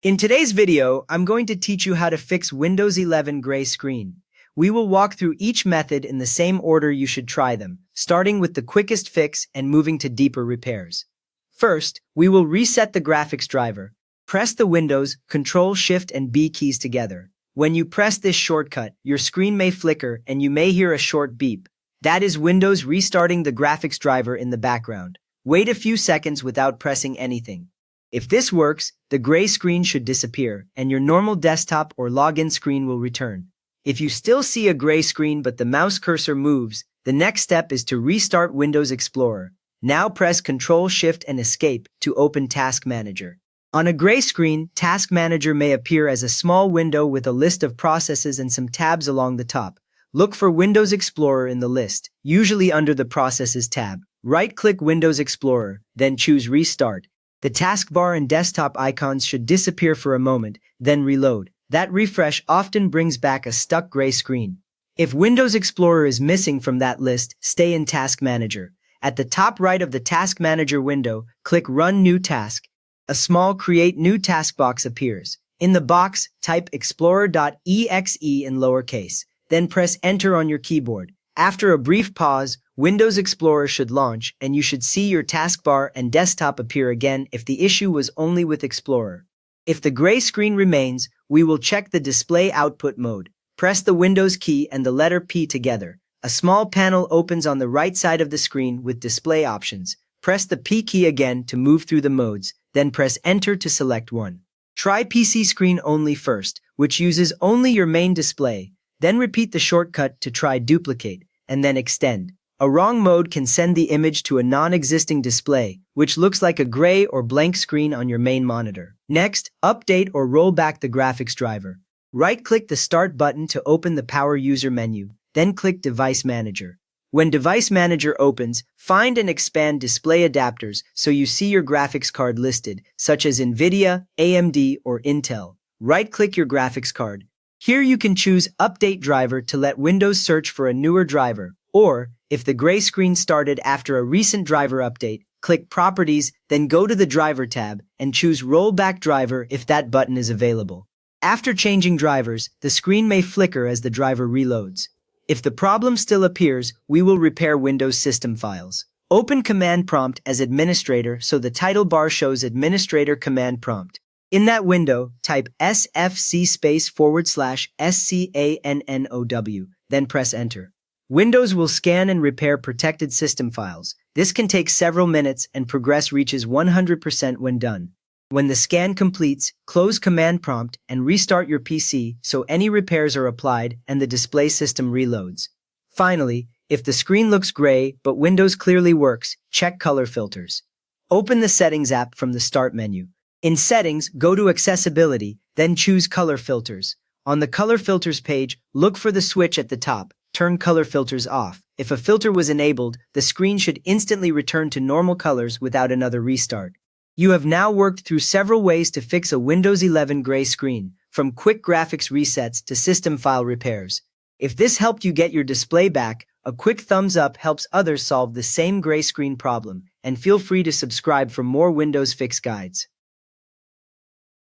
In today's video, I'm going to teach you how to fix Windows 11 gray screen. We will walk through each method in the same order you should try them, starting with the quickest fix and moving to deeper repairs. First, we will reset the graphics driver. Press the Windows, Ctrl, Shift, and B keys together. When you press this shortcut, your screen may flicker and you may hear a short beep. That is Windows restarting the graphics driver in the background. Wait a few seconds without pressing anything. If this works, the gray screen should disappear, and your normal desktop or login screen will return. If you still see a gray screen but the mouse cursor moves, the next step is to restart Windows Explorer. Now press Ctrl, Shift, and Escape to open Task Manager. On a gray screen, Task Manager may appear as a small window with a list of processes and some tabs along the top. Look for Windows Explorer in the list, usually under the Processes tab. Right-click Windows Explorer, then choose Restart. The taskbar and desktop icons should disappear for a moment, then reload. That refresh often brings back a stuck gray screen. If Windows Explorer is missing from that list, stay in Task Manager. At the top right of the Task Manager window, click Run New Task. A small Create New Task box appears. In the box, type explorer.exe in lowercase. Then press Enter on your keyboard. After a brief pause, Windows Explorer should launch, and you should see your taskbar and desktop appear again if the issue was only with Explorer. If the gray screen remains, we will check the Display Output mode. Press the Windows key and the letter P together. A small panel opens on the right side of the screen with display options. Press the P key again to move through the modes, then press Enter to select one. Try PC screen only first, which uses only your main display. Then repeat the shortcut to try Duplicate, and then Extend. A wrong mode can send the image to a non-existing display, which looks like a gray or blank screen on your main monitor. Next, update or roll back the graphics driver. Right-click the Start button to open the Power User menu, then click Device Manager. When Device Manager opens, find and expand display adapters so you see your graphics card listed, such as NVIDIA, AMD, or Intel. Right-click your graphics card. Here you can choose Update Driver to let Windows search for a newer driver, or, if the gray screen started after a recent driver update, click Properties, then go to the Driver tab and choose Rollback Driver if that button is available. After changing drivers, the screen may flicker as the driver reloads. If the problem still appears, we will repair Windows system files. Open Command Prompt as Administrator so the title bar shows Administrator Command Prompt. In that window, type sfc/scannow, then press Enter. Windows will scan and repair protected system files. This can take several minutes and progress reaches 100% when done. When the scan completes, close Command Prompt and restart your PC so any repairs are applied and the display system reloads. Finally, if the screen looks gray but Windows clearly works, check Color Filters. Open the Settings app from the Start menu. In Settings, go to Accessibility, then choose Color Filters. On the Color Filters page, look for the switch at the top. Turn Color Filters off. If a filter was enabled, the screen should instantly return to normal colors without another restart. You have now worked through several ways to fix a Windows 11 gray screen, from quick graphics resets to system file repairs. If this helped you get your display back, a quick thumbs up helps others solve the same gray screen problem, and feel free to subscribe for more Windows Fix guides.